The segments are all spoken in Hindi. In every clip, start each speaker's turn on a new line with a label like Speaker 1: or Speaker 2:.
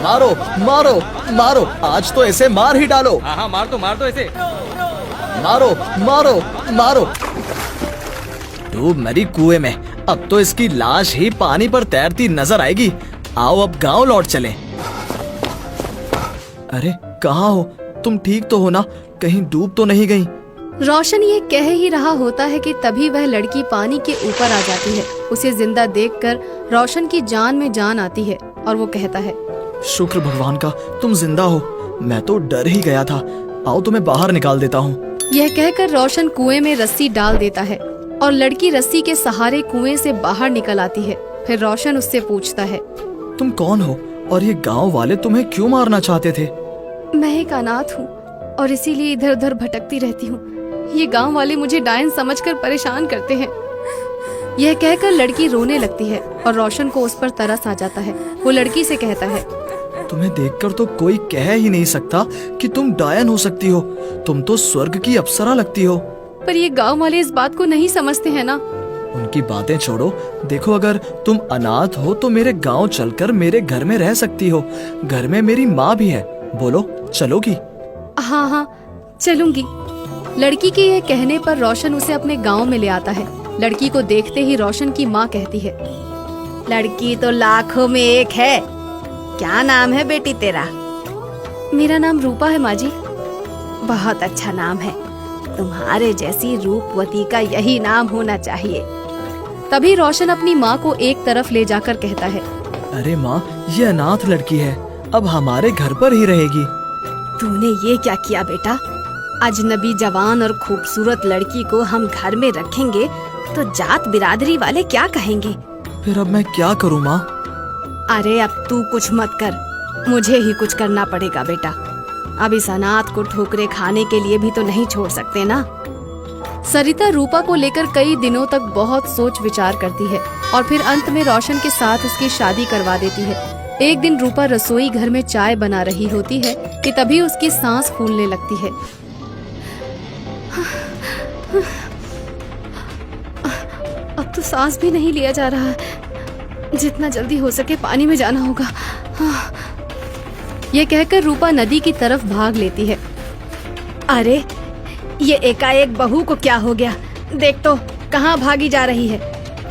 Speaker 1: मारो मारो मारो, आज तो ऐसे मार ही डालो।
Speaker 2: हाँ मार दो ऐसे।
Speaker 1: मारो मारो मारो। डूब मरी कुएं में, अब तो इसकी लाश ही पानी पर तैरती नजर आएगी। आओ अब गांव लौट चलें। अरे कहाँ हो तुम? ठीक तो हो ना? कहीं डूब तो नहीं गई?
Speaker 3: रोशन ये कह ही रहा होता है कि तभी वह लड़की पानी के ऊपर आ जाती है। उसे जिंदा देखकर रोशन की जान में जान आती है और वो कहता है,
Speaker 1: शुक्र भगवान का तुम जिंदा हो, मैं तो डर ही गया था। आओ तुम्हें बाहर निकाल देता हूँ।
Speaker 3: यह कहकर रोशन कुएं में रस्सी डाल देता है और लड़की रस्सी के सहारे कुएं से बाहर निकल आती है। फिर रोशन उससे पूछता है,
Speaker 1: तुम कौन हो और ये गांव वाले तुम्हें क्यों मारना चाहते थे?
Speaker 3: मैं एक अनाथ हूँ और इसीलिए इधर उधर भटकती रहती हूँ। ये गांव वाले मुझे डायन समझकर परेशान करते हैं। यह कहकर लड़की रोने लगती है और रोशन को उस पर तरस आ जाता है। वो लड़की से कहता है,
Speaker 1: तुम्हें देखकर तो कोई कह ही नहीं सकता कि तुम डायन हो सकती हो। तुम तो स्वर्ग की अप्सरा लगती हो।
Speaker 3: पर ये गांव वाले इस बात को नहीं समझते हैं ना।
Speaker 1: उनकी बातें छोड़ो, देखो अगर तुम अनाथ हो तो मेरे गांव चलकर मेरे घर में रह सकती हो। घर में मेरी माँ भी है, बोलो चलोगी?
Speaker 3: हाँ हाँ चलूंगी। लड़की के यह कहने पर रोशन उसे अपने गांव में ले आता है। लड़की को देखते ही रोशन की माँ कहती है,
Speaker 4: लड़की तो लाखों में एक है। क्या नाम है बेटी तेरा?
Speaker 3: मेरा नाम रूपा है माँ जी।
Speaker 4: बहुत अच्छा नाम है। तुम्हारे जैसी रूपवती का यही नाम होना चाहिए।
Speaker 3: तभी रोशन अपनी माँ को एक तरफ ले जाकर कहता है,
Speaker 1: अरे माँ, ये अनाथ लड़की है, अब हमारे घर पर ही रहेगी।
Speaker 4: तूने ये क्या किया बेटा? अजनबी जवान और खूबसूरत लड़की को हम घर में रखेंगे तो जात बिरादरी वाले क्या कहेंगे?
Speaker 1: फिर अब मैं क्या करूँ माँ?
Speaker 4: अरे अब तू कुछ मत कर, मुझे ही कुछ करना पड़ेगा बेटा। अब इस अनाथ को ठोकरे खाने के लिए भी तो नहीं छोड़ सकते ना।
Speaker 3: सरिता रूपा को लेकर कई दिनों तक बहुत सोच विचार करती है और फिर अंत में रोशन के साथ उसकी शादी करवा देती है। एक दिन रूपा रसोई घर में चाय बना रही होती है कि तभी उसकी सांस फूलने लगती है। अब तो सांस भी नहीं लिया जा रहा है। जितना जल्दी हो सके पानी में जाना होगा। यह कहकर रूपा नदी की तरफ भाग लेती है।
Speaker 4: अरे ये एकाएक बहू को क्या हो गया? देख तो कहाँ भागी जा रही है।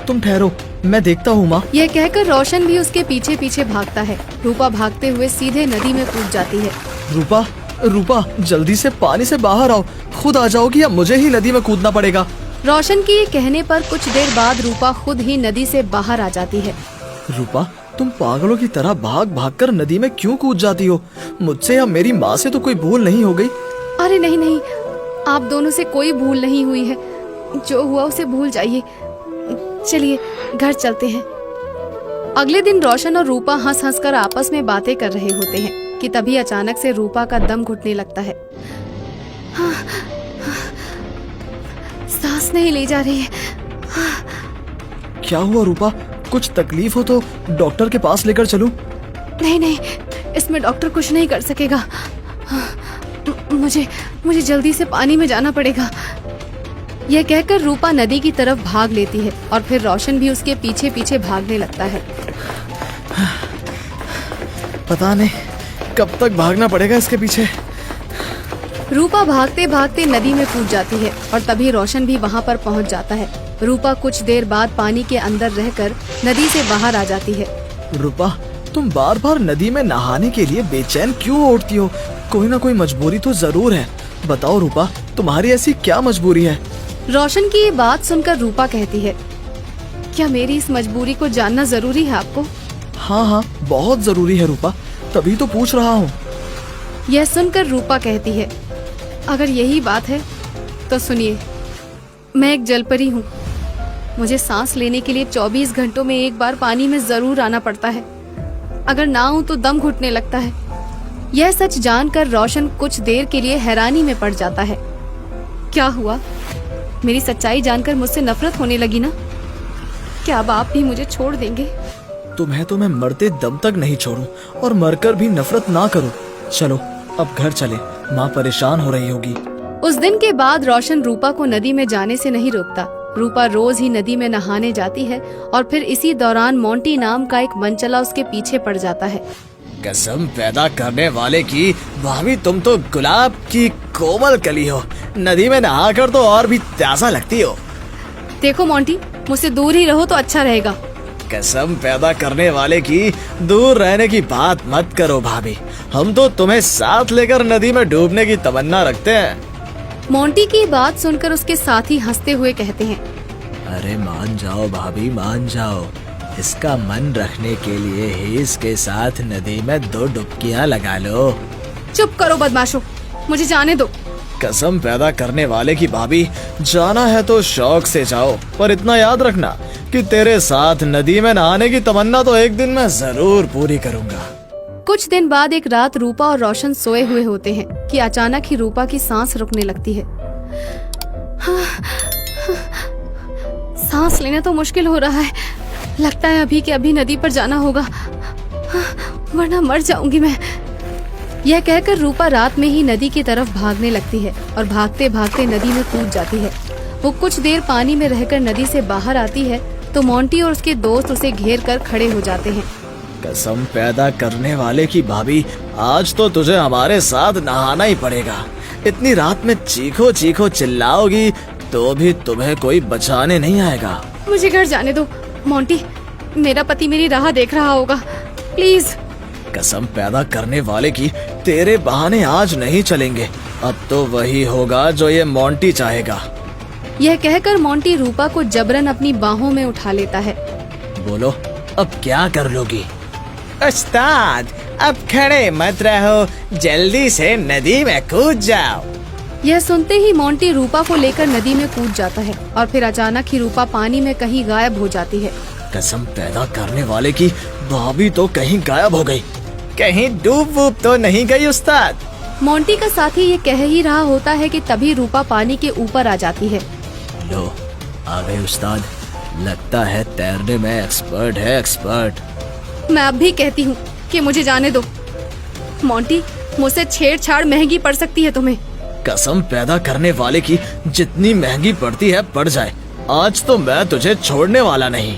Speaker 1: तुम ठहरो, मैं देखता हूँ माँ।
Speaker 3: यह कहकर रोशन भी उसके पीछे पीछे भागता है। रूपा भागते हुए सीधे नदी में कूद जाती है।
Speaker 1: रूपा रूपा, जल्दी से पानी से बाहर आओ। खुद आ जाओगी या मुझे ही नदी में कूदना पड़ेगा?
Speaker 3: रोशन के ये कहने पर कुछ देर बाद रूपा खुद ही नदी से बाहर आ जाती है।
Speaker 1: रूपा, तुम पागलों की तरह भाग भाग कर नदी में क्यों कूद जाती हो? मुझसे या मेरी माँ से तो कोई भूल नहीं हो गई?
Speaker 3: अरे नहीं नहीं, आप दोनों से कोई भूल नहीं हुई है। जो हुआ उसे भूल जाइए। चलिए घर चलते हैं। अगले दिन रोशन और रूपा हंस हंस कर आपस में बातें कर रहे होते हैं कि तभी अचानक से रूपा का दम घुटने लगता है। सांस नहीं ली जा रही है।
Speaker 1: क्या हुआ रूपा? कुछ तकलीफ हो तो डॉक्टर के पास लेकर चलूं?
Speaker 3: नहीं नहीं, इसमें डॉक्टर कुछ नहीं कर सकेगा। मुझे जल्दी से पानी में जाना पड़ेगा। यह कहकर रूपा नदी की तरफ भाग लेती है और फिर रोशन भी उसके पीछे पीछे भागने लगता है।
Speaker 1: पता नहीं कब तक भागना पड़ेगा इसके पीछे।
Speaker 3: रूपा भागते भागते नदी में कूद जाती है और तभी रोशन भी वहाँ पर पहुँच जाता है। रूपा कुछ देर बाद पानी के अंदर रहकर नदी से बाहर आ जाती है।
Speaker 1: रूपा, तुम बार बार नदी में नहाने के लिए बेचैन क्यों उठती हो? कोई ना कोई मजबूरी तो जरूर है। बताओ रूपा, तुम्हारी ऐसी क्या मजबूरी है?
Speaker 3: रोशन की ये बात सुनकर रूपा कहती है, क्या मेरी इस मजबूरी को जानना जरूरी है आपको?
Speaker 1: हाँ हाँ, बहुत जरूरी है रूपा, तभी तो पूछ रहा हूँ।
Speaker 3: यह सुनकर रूपा कहती है, अगर यही बात है तो सुनिए, मैं एक जलपरी हूँ। मुझे सांस लेने के लिए 24 घंटों में एक बार पानी में जरूर आना पड़ता है। अगर ना हूँ तो दम घुटने लगता है। यह सच जानकर रोशन कुछ देर के लिए हैरानी में पड़ जाता है। क्या हुआ? मेरी सच्चाई जानकर मुझसे नफरत होने लगी ना? क्या अब आप भी मुझे छोड़ देंगे?
Speaker 1: तुम्हें तो मैं मरते दम तक नहीं छोड़ूं और मरकर भी नफरत ना करूं। चलो अब घर चले, माँ परेशान हो रही होगी।
Speaker 3: उस दिन के बाद रोशन रूपा को नदी में जाने से नहीं रोकता। रूपा रोज ही नदी में नहाने जाती है और फिर इसी दौरान मोंटी नाम का एक मनचला उसके पीछे पड़ जाता है।
Speaker 1: कसम पैदा करने वाले की भाभी, तुम तो गुलाब की कोमल कली हो। नदी में नहाकर तो और भी ताजा लगती हो।
Speaker 3: देखो मोंटी, मुझसे दूर ही रहो तो अच्छा रहेगा।
Speaker 1: कसम पैदा करने वाले की दूर रहने की बात मत करो भाभी। हम तो तुम्हें साथ लेकर नदी में डूबने की तमन्ना रखते हैं।
Speaker 3: मोंटी की बात सुनकर उसके साथी हंसते हुए कहते हैं,
Speaker 1: अरे मान जाओ भाभी, मान जाओ। इसका मन रखने के लिए ही इसके साथ नदी में 2 डुबकियां लगा लो।
Speaker 3: चुप करो बदमाशों, मुझे जाने दो।
Speaker 1: कसम पैदा करने वाले की भाभी, जाना है तो शौक से जाओ, पर इतना याद रखना कि तेरे साथ नदी में नहाने की तमन्ना तो एक दिन मैं जरूर पूरी करूंगा।
Speaker 3: कुछ दिन बाद एक रात रूपा और रोशन सोए हुए होते हैं कि अचानक ही रूपा की सांस रुकने लगती है। सांस लेना तो मुश्किल हो रहा है। लगता है अभी के अभी नदी पर जाना होगा, वरना मर जाऊंगी मैं। यह कहकर रूपा रात में ही नदी की तरफ भागने लगती है और भागते भागते नदी में कूद जाती है। वो कुछ देर पानी में रहकर नदी से बाहर आती है तो मोंटी और उसके दोस्त उसे घेर कर खड़े हो जाते हैं।
Speaker 1: कसम पैदा करने वाले की भाभी, आज तो तुझे हमारे साथ नहाना ही पड़ेगा। इतनी रात में चीखो चीखो चिल्लाओगी तो भी तुम्हें कोई बचाने नहीं आएगा।
Speaker 3: मुझे घर जाने दो मोंटी, मेरा पति मेरी राह देख रहा होगा, प्लीज।
Speaker 1: कसम पैदा करने वाले की, तेरे बहाने आज नहीं चलेंगे। अब तो वही होगा जो ये मोंटी चाहेगा।
Speaker 3: यह कहकर मोंटी रूपा को जबरन अपनी बाहों में उठा लेता है।
Speaker 1: बोलो, अब क्या कर लोगी? उस्ताद, अब खड़े मत रहो, जल्दी से नदी में कूद जाओ।
Speaker 3: यह सुनते ही मोंटी रूपा को लेकर नदी में कूद जाता है और फिर अचानक ही रूपा पानी में कहीं गायब हो जाती है।
Speaker 1: कसम पैदा करने वाले की भाभी तो कहीं गायब हो गई। कहीं डूब वूब तो नहीं गई उस्ताद?
Speaker 3: मोंटी का साथी ये कह ही रहा होता है कि तभी रूपा पानी के ऊपर आ जाती है।
Speaker 1: लो, आ गए उस्ताद। लगता है तैरने में एक्सपर्ट है, एक्सपर्ट।
Speaker 3: मैं अब भी कहती हूँ कि मुझे जाने दो। मोंटी, मुझसे छेड़छाड़ महंगी पड़ सकती है तुम्हें।
Speaker 1: कसम पैदा करने वाले की, जितनी महंगी पड़ती है पड़ जाए, आज तो मैं तुझे छोड़ने वाला नहीं।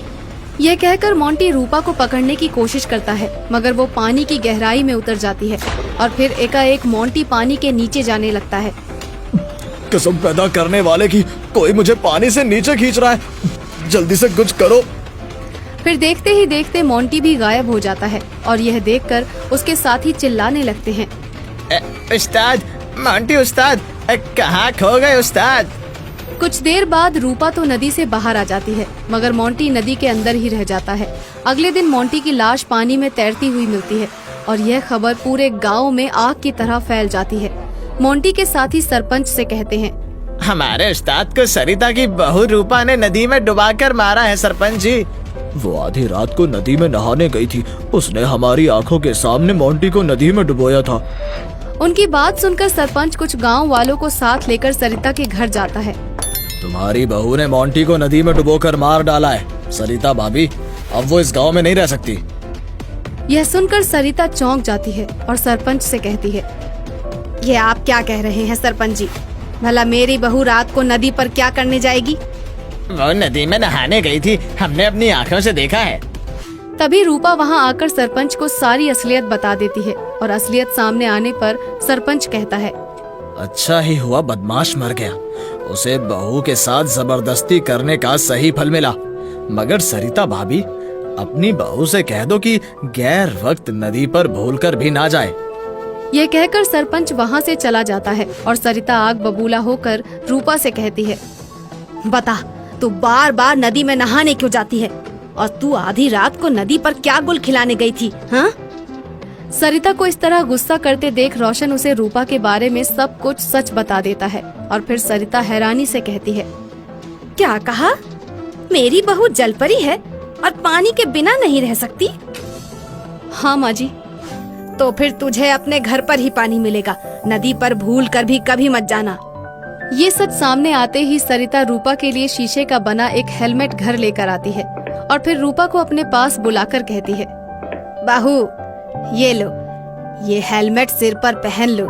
Speaker 3: यह कहकर मोंटी रूपा को पकड़ने की कोशिश करता है, मगर वो पानी की गहराई में उतर जाती है और फिर एकाएक मोंटी पानी के नीचे जाने लगता है।
Speaker 1: कसम पैदा करने वाले की, कोई मुझे पानी से नीचे खींच रहा है, जल्दी से कुछ करो।
Speaker 3: फिर देखते ही देखते मोंटी भी गायब हो जाता है और यह देखकर उसके साथी चिल्लाने लगते हैं,
Speaker 1: उस्ताद, मोंटी उस्ताद, कहाँ खो गए उस्ताद?
Speaker 3: कुछ देर बाद रूपा तो नदी से बाहर आ जाती है, मगर मोंटी नदी के अंदर ही रह जाता है। अगले दिन मोंटी की लाश पानी में तैरती हुई मिलती है और यह खबर पूरे गांव में आग की तरह फैल जाती है। मोंटी के साथी सरपंच से कहते हैं,
Speaker 1: हमारे उस्ताद को सरिता की बहू रूपा ने नदी में डुबाकर मारा है सरपंच जी। वो आधी रात को नदी में नहाने गई थी, उसने हमारी आंखों के सामने मोंटी को नदी में डुबोया था।
Speaker 3: उनकी बात सुनकर सरपंच कुछ गांव वालों को साथ लेकर सरिता के घर जाता है।
Speaker 1: तुम्हारी बहू ने मोंटी को नदी में डुबोकर मार डाला है सरिता भाभी, अब वो इस गांव में नहीं रह सकती।
Speaker 3: यह सुनकर सरिता चौंक जाती है और सरपंच से कहती है,
Speaker 4: ये आप क्या कह रहे हैं सरपंच जी? भला मेरी बहू रात को नदी पर क्या करने जाएगी?
Speaker 1: वो नदी में नहाने गई थी, हमने अपनी आँखों से देखा है।
Speaker 3: तभी रूपा वहां आकर सरपंच को सारी असलियत बता देती है और असलियत सामने आने पर सरपंच कहता है,
Speaker 1: अच्छा ही हुआ बदमाश मर गया, उसे बहू के साथ जबरदस्ती करने का सही फल मिला। मगर सरिता भाभी, अपनी बहू से कह दो कि गैर वक्त नदी पर भूलकर भी ना जाए।
Speaker 3: यह कहकर सरपंच वहां से चला जाता है और सरिता आग बबूला होकर रूपा से कहती है,
Speaker 4: बता, तू बार बार नदी में नहाने क्यों जाती है? और तू आधी रात को नदी पर क्या गुल खिलाने गई थी? हाँ?
Speaker 3: सरिता को इस तरह गुस्सा करते देख रोशन उसे रूपा के बारे में सब कुछ सच बता देता है और फिर सरिता हैरानी से कहती है,
Speaker 4: क्या कहा? मेरी बहू जलपरी है और पानी के बिना नहीं रह सकती?
Speaker 3: हाँ माँ जी।
Speaker 4: तो फिर तुझे अपने घर पर ही पानी मिलेगा, नदी पर भूल कर भी कभी मत जाना।
Speaker 3: ये सच सामने आते ही सरिता रूपा के लिए शीशे का बना एक हेलमेट घर लेकर आती है और फिर रूपा को अपने पास बुलाकर कहती है,
Speaker 4: बहू ये लो, ये हेलमेट सिर पर पहन लो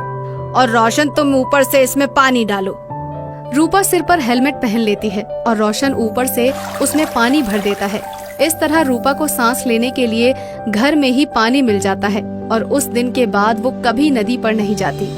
Speaker 4: और रोशन तुम ऊपर से इसमें पानी डालो।
Speaker 3: रूपा सिर पर हेलमेट पहन लेती है और रोशन ऊपर से उसमें पानी भर देता है। इस तरह रूपा को सांस लेने के लिए घर में ही पानी मिल जाता है और उस दिन के बाद वो कभी नदी पर नहीं जाती।